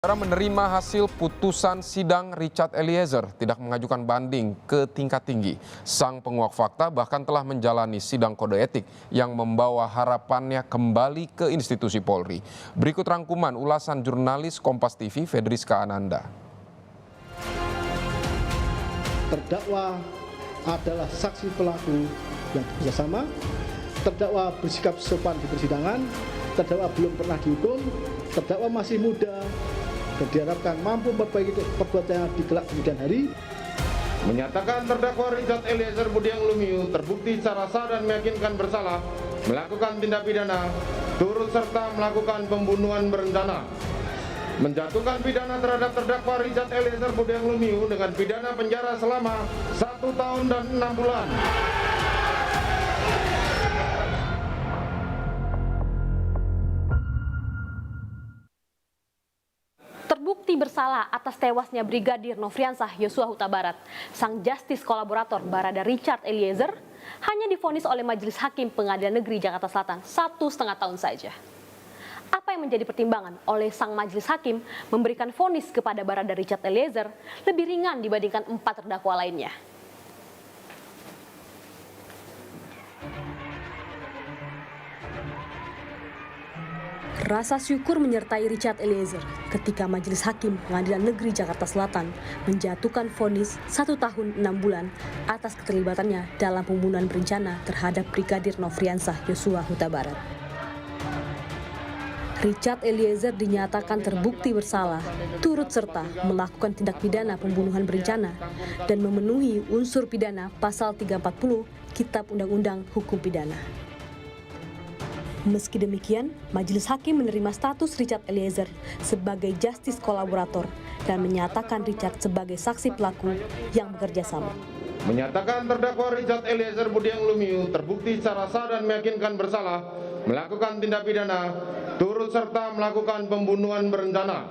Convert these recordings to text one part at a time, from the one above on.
Saudara menerima hasil putusan sidang Richard Eliezer tidak mengajukan banding ke tingkat tinggi. Sang penguak fakta bahkan telah menjalani sidang kode etik yang membawa harapannya kembali ke institusi Polri. Berikut rangkuman ulasan jurnalis Kompas TV Fedriska Ananda. Terdakwa adalah saksi pelaku yang bekerjasama, terdakwa bersikap sopan di persidangan, terdakwa belum pernah dihukum, terdakwa masih muda, dan diharapkan mampu memperbaiki perbuatannya di kelak kemudian hari. Menyatakan terdakwa Richard Eliezer Budiang Lumiu terbukti secara sah dan meyakinkan bersalah melakukan tindak pidana turut serta melakukan pembunuhan berencana. Menjatuhkan pidana terhadap terdakwa Richard Eliezer Budiang Lumiu dengan pidana penjara selama 1 tahun dan 6 bulan. Terbukti bersalah atas tewasnya Brigadir Nofriansah Yosua Huta Barat, sang justice kolaborator Barada Richard Eliezer hanya divonis oleh Majelis Hakim Pengadilan Negeri Jakarta Selatan 1,5 tahun saja. Apa yang menjadi pertimbangan oleh sang Majelis Hakim memberikan vonis kepada Barada Richard Eliezer lebih ringan dibandingkan 4 terdakwa lainnya? Rasa syukur menyertai Richard Eliezer ketika Majelis Hakim Pengadilan Negeri Jakarta Selatan menjatuhkan vonis 1 tahun 6 bulan atas keterlibatannya dalam pembunuhan berencana terhadap Brigadir Nofriansah Yosua Huta Barat. Richard Eliezer dinyatakan terbukti bersalah, turut serta melakukan tindak pidana pembunuhan berencana dan memenuhi unsur pidana pasal 340 Kitab Undang-Undang Hukum Pidana. Meski demikian, Majelis Hakim menerima status Richard Eliezer sebagai justice kolaborator dan menyatakan Richard sebagai saksi pelaku yang bekerja sama. Menyatakan terdakwa Richard Eliezer Budiang Lumiu terbukti secara sah dan meyakinkan bersalah melakukan tindak pidana turut serta melakukan pembunuhan berencana.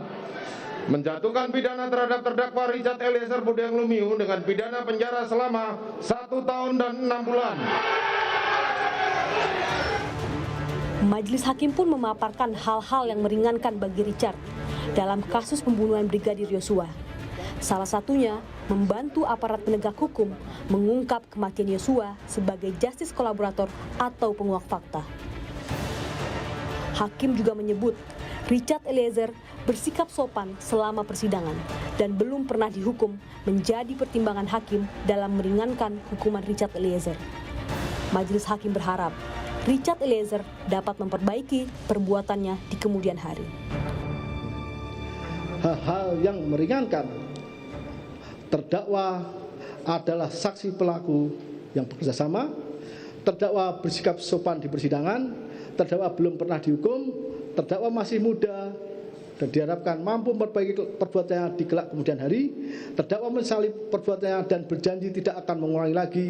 Menjatuhkan pidana terhadap terdakwa Richard Eliezer Budiang Lumiu dengan pidana penjara selama 1 tahun dan 6 bulan. Majelis Hakim pun memaparkan hal-hal yang meringankan bagi Richard dalam kasus pembunuhan Brigadir Yosua. Salah satunya, membantu aparat penegak hukum mengungkap kematian Yosua sebagai justice kolaborator atau penguak fakta. Hakim juga menyebut Richard Eliezer bersikap sopan selama persidangan dan belum pernah dihukum menjadi pertimbangan hakim dalam meringankan hukuman Richard Eliezer. Majelis Hakim berharap Richard Eliezer dapat memperbaiki perbuatannya di kemudian hari. Hal-hal yang meringankan, terdakwa adalah saksi pelaku yang bekerjasama, terdakwa bersikap sopan di persidangan, terdakwa belum pernah dihukum, terdakwa masih muda, dan diharapkan mampu memperbaiki perbuatannya di kelak kemudian hari. Terdakwa menyesali perbuatannya dan berjanji tidak akan mengulangi lagi.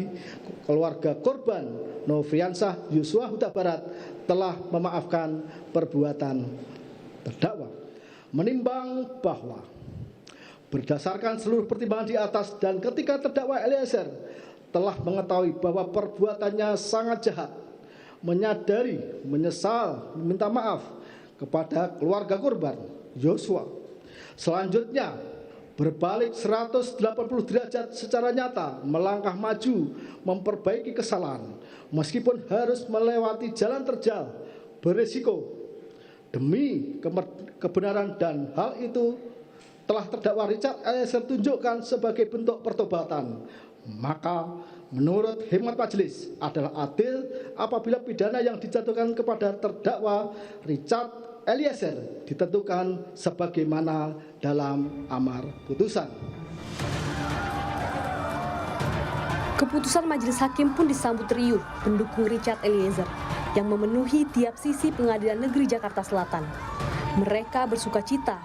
Keluarga korban Nofriansah Yosua Huta Barat telah memaafkan perbuatan terdakwa. Menimbang bahwa berdasarkan seluruh pertimbangan di atas dan ketika terdakwa Eliezer telah mengetahui bahwa perbuatannya sangat jahat, menyadari, menyesal, meminta maaf kepada keluarga korban Yosua. Selanjutnya, berbalik 180 derajat secara nyata, melangkah maju, memperbaiki kesalahan, meskipun harus melewati jalan terjal, berisiko, demi kebenaran, dan hal itu telah terdakwa Richard Eliezer tunjukkan sebagai bentuk pertobatan. Maka menurut hemat majelis adalah adil apabila pidana yang dijatuhkan kepada terdakwa Richard Eliezer ditentukan sebagaimana dalam amar putusan. Keputusan Majelis Hakim pun disambut riuh pendukung Richard Eliezer yang memenuhi tiap sisi Pengadilan Negeri Jakarta Selatan. Mereka bersukacita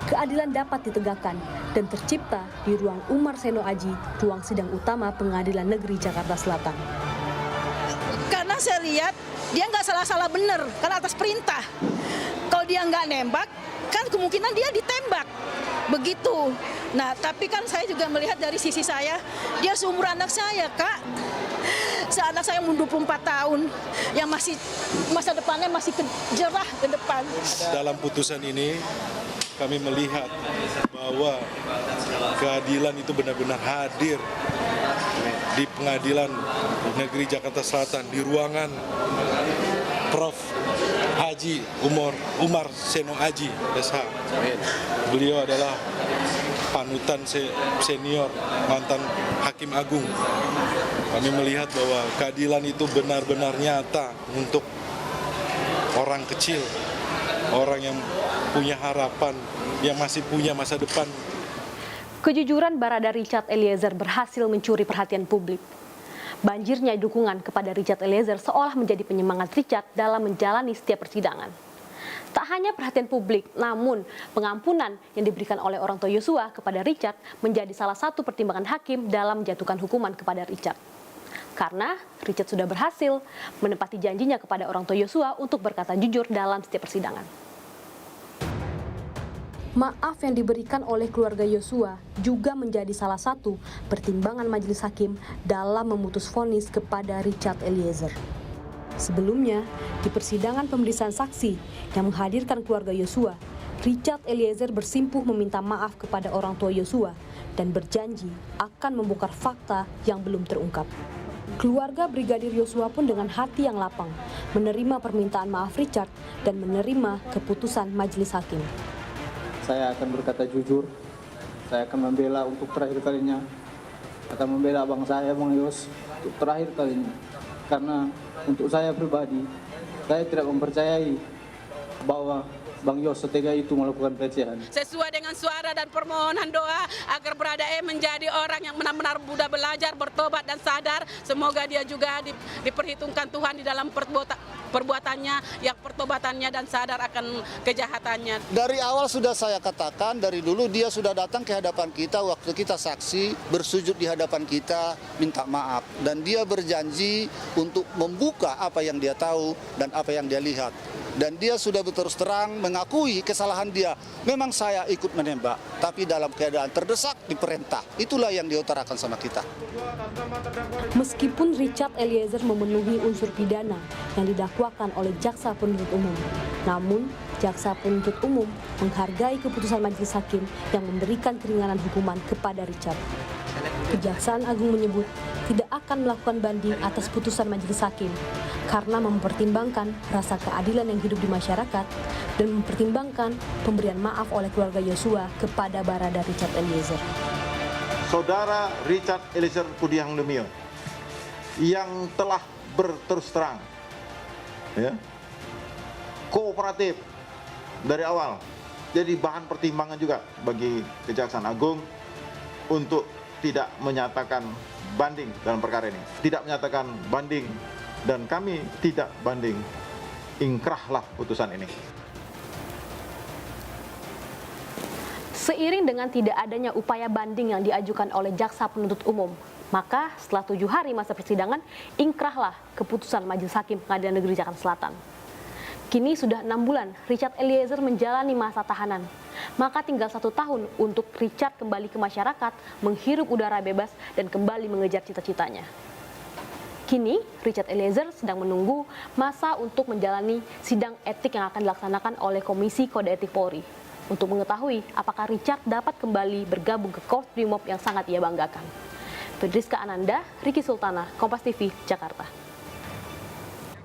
keadilan dapat ditegakkan dan tercipta di ruang Umar Seno Aji, ruang sidang utama Pengadilan Negeri Jakarta Selatan. Karena saya lihat dia nggak salah-salah bener, karena atas perintah. Kalau dia nggak nembak, kan kemungkinan dia ditembak. Begitu. Nah, tapi kan saya juga melihat dari sisi saya, dia seumur anak saya, Kak. Anak saya umur 24 tahun, yang masih masa depannya masih jerah ke depan. Dalam putusan ini kami melihat bahwa keadilan itu benar-benar hadir di Pengadilan Negeri Jakarta Selatan, di ruangan Prof. Haji Umar Seno Aji, SH. Beliau adalah panutan senior mantan Hakim Agung. Kami melihat bahwa keadilan itu benar-benar nyata untuk orang kecil, orang yang punya harapan, yang masih punya masa depan. Kejujuran Barada Richard Eliezer berhasil mencuri perhatian publik. Banjirnya dukungan kepada Richard Eliezer seolah menjadi penyemangat Richard dalam menjalani setiap persidangan. Tak hanya perhatian publik, namun pengampunan yang diberikan oleh orang tua Yosua kepada Richard menjadi salah satu pertimbangan hakim dalam menjatuhkan hukuman kepada Richard. Karena Richard sudah berhasil menepati janjinya kepada orang tua Yosua untuk berkata jujur dalam setiap persidangan. Maaf yang diberikan oleh keluarga Yosua juga menjadi salah satu pertimbangan majelis hakim dalam memutus vonis kepada Richard Eliezer. Sebelumnya, di persidangan pemeriksaan saksi yang menghadirkan keluarga Yosua, Richard Eliezer bersimpuh meminta maaf kepada orang tua Yosua dan berjanji akan membongkar fakta yang belum terungkap. Keluarga Brigadir Yosua pun dengan hati yang lapang menerima permintaan maaf Richard dan menerima keputusan majelis hakim. Saya akan berkata jujur, saya akan membela untuk terakhir kalinya, akan membela abang saya, Bang Yos, untuk terakhir kalinya. Karena untuk saya pribadi, saya tidak mempercayai bahwa Bang Yos setega itu melakukan pelecehan. Sesuai dengan suara dan permohonan doa agar Barada E menjadi orang yang benar-benar mudah belajar, bertobat dan sadar. Semoga dia juga diperhitungkan Tuhan di dalam perbuatannya, yang pertobatannya dan sadar akan kejahatannya. Dari awal sudah saya katakan, dari dulu dia sudah datang ke hadapan kita waktu kita saksi, bersujud di hadapan kita, minta maaf. Dan dia berjanji untuk membuka apa yang dia tahu dan apa yang dia lihat. Dan dia sudah berterus terang mengakui kesalahan dia. Memang saya ikut menembak, tapi dalam keadaan terdesak diperintah. Itulah yang diutarakan sama kita. Meskipun Richard Eliezer memenuhi unsur pidana yang didakwakan oleh jaksa penuntut umum, namun jaksa penuntut umum menghargai keputusan majelis hakim yang memberikan keringanan hukuman kepada Richard. Kejaksaan Agung menyebut tidak akan melakukan banding atas putusan majelis hakim karena mempertimbangkan rasa keadilan yang hidup di masyarakat dan mempertimbangkan pemberian maaf oleh keluarga Yosua kepada Barada Richard Eliezer. Saudara Richard Eliezer Pudiang Lumiu yang telah berterus terang, kooperatif dari awal, jadi bahan pertimbangan juga bagi Kejaksaan Agung untuk tidak menyatakan banding dalam perkara ini, tidak menyatakan banding, dan kami tidak banding, ingkrahlah putusan ini. Seiring dengan tidak adanya upaya banding yang diajukan oleh jaksa penuntut umum, maka setelah 7 hari masa persidangan, ingkrahlah keputusan Majelis Hakim Pengadilan Negeri Jakarta Selatan. Kini sudah 6 bulan Richard Eliezer menjalani masa tahanan. Maka tinggal 1 tahun untuk Richard kembali ke masyarakat, menghirup udara bebas dan kembali mengejar cita-citanya. Kini Richard Eliezer sedang menunggu masa untuk menjalani sidang etik yang akan dilaksanakan oleh Komisi Kode Etik Polri. Untuk mengetahui apakah Richard dapat kembali bergabung ke Korps Brimob yang sangat ia banggakan. Fedriska Ananda, Riki Sultana, Kompas TV, Jakarta.